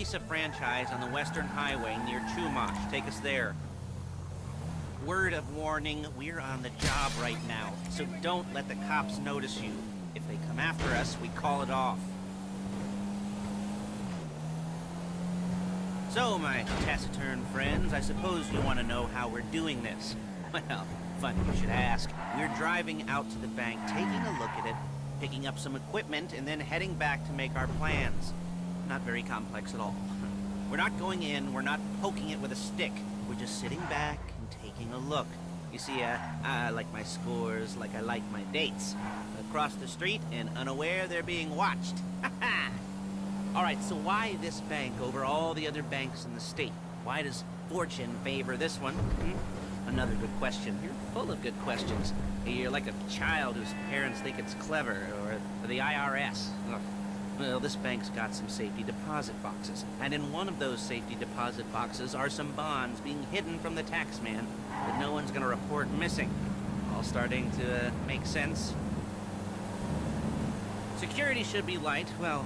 Visa franchise on the Western Highway near Chumash. Take us there. Word of warning, we're on the job right now, so don't let the cops notice you. If they come after us, we call it off. So, my taciturn friends, I suppose you want to know how we're doing this. Well, funny you should ask. We're driving out to the bank, taking a look at it, picking up some equipment, and then heading back to make our plans. Not very complex at all. We're not going in, we're not poking it with a stick. We're just sitting back and taking a look. You see, I like my scores like I like my dates. Across the street and unaware they're being watched. Alright, so why this bank over all the other banks in the state? Why does fortune favor this one? Another good question. You're full of good questions. You're like a child whose parents think it's clever, or the IRS. Ugh. Well, this bank's got some safety deposit boxes, and in one of those safety deposit boxes are some bonds being hidden from the tax man that no one's gonna report missing. All starting to make sense. Security should be light, well,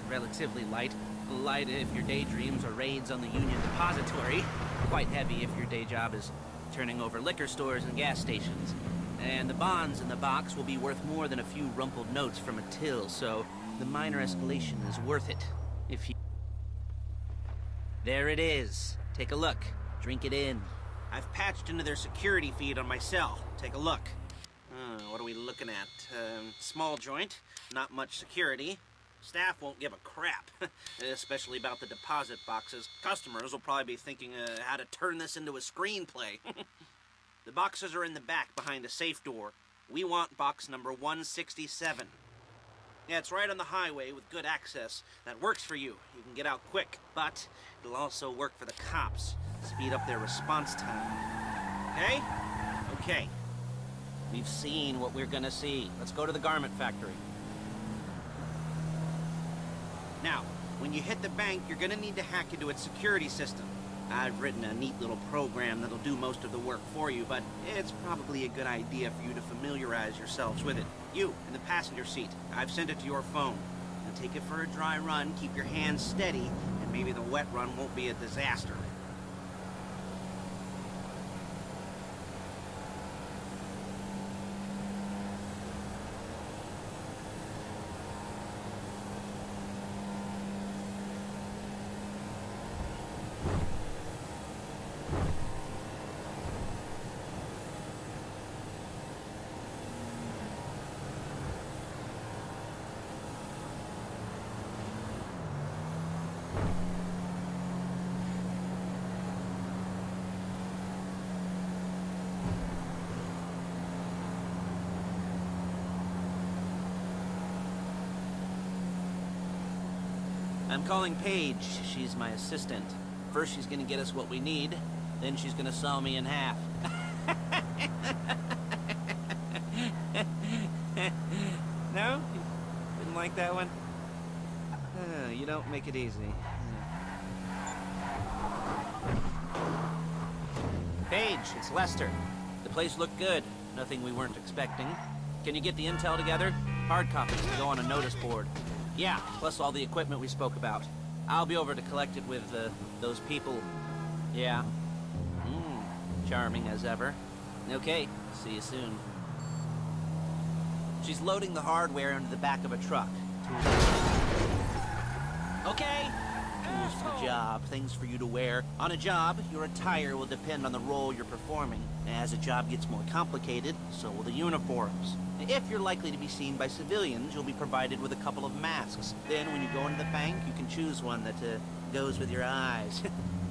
relatively light. Light if your daydreams are raids on the Union Depository. Quite heavy if your day job is turning over liquor stores and gas stations. And the bonds in the box will be worth more than a few rumpled notes from a till, so the minor escalation is worth it. If you... There it is. Take a look. Drink it in. I've patched into their security feed on my cell. Take a look. What are we looking at? Small joint, not much security. Staff won't give a crap, especially about the deposit boxes. Customers will probably be thinking how to turn this into a screenplay. The boxes are in the back behind a safe door. We want box number 167. Yeah, it's right on the highway with good access. That works for you. You can get out quick, but it'll also work for the cops. Speed up their response time. Okay? Okay. We've seen what we're gonna see. Let's go to the garment factory. Now, when you hit the bank, you're gonna need to hack into its security system. I've written a neat little program that'll do most of the work for you, but it's probably a good idea for you to familiarize yourselves with it. You, in the passenger seat, I've sent it to your phone. Now take it for a dry run, keep your hands steady, and maybe the wet run won't be a disaster. I'm calling Paige. She's my assistant. First she's gonna get us what we need, then she's gonna saw me in half. No? You didn't like that one? You don't make it easy. Paige, it's Lester. The place looked good. Nothing we weren't expecting. Can you get the intel together? Hard copies to go on a notice board. Yeah, plus all the equipment we spoke about. I'll be over to collect it with, those people. Yeah. Charming as ever. Okay, see you soon. She's loading the hardware into the back of a truck. Okay. Tools for the job, things for you to wear. On a job, your attire will depend on the role you're performing. As a job gets more complicated, so will the uniforms. If you're likely to be seen by civilians, you'll be provided with a couple of masks. Then when you go into the bank, you can choose one that goes with your eyes.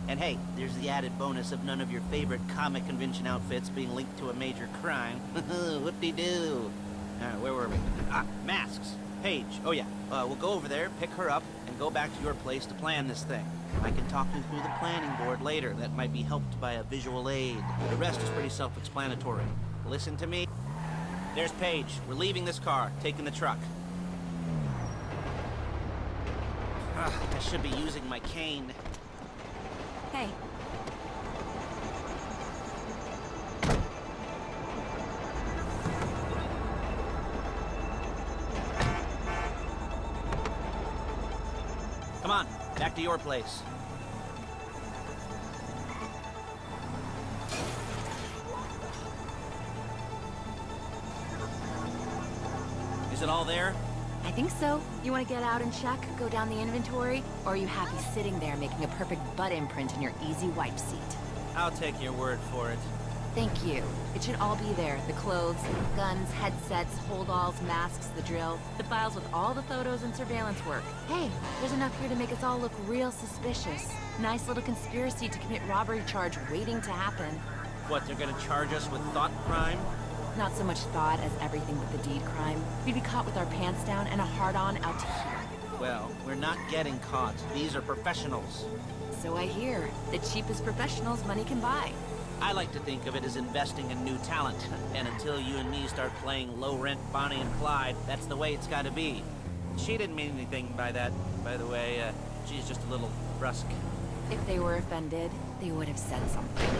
And hey, there's the added bonus of none of your favorite comic convention outfits being linked to a major crime. Whoop-de-doo. Where were we? Masks. Paige. Oh yeah, we'll go over there, pick her up, and go back to your place to plan this thing. I can talk you through the planning board later. That might be helped by a visual aid. The rest is pretty self-explanatory. Listen to me. There's Paige. We're leaving this car, taking the truck. I should be using my cane. Hey. Come Come on, back to your place. Is it all there? I think so. You want to get out and check, go down the inventory, or are you happy sitting there making a perfect butt imprint in your easy wipe seat? I'll take your word for it. Thank you. It should all be there. The clothes, guns, headsets, holdalls, masks, the drill, the files with all the photos and surveillance work. Hey, there's enough here to make us all look real suspicious. Nice little conspiracy to commit robbery charge waiting to happen. What, they're gonna charge us with thought crime? Not so much thought as everything with the deed crime. We'd be caught with our pants down and a hard-on out to here. Well, we're not getting caught. These are professionals. So I hear. The cheapest professionals money can buy. I like to think of it as investing in new talent. And until you and me start playing low-rent Bonnie and Clyde, that's the way it's gotta be. She didn't mean anything by that, by the way. She's just a little brusque. If they were offended, they would have said something.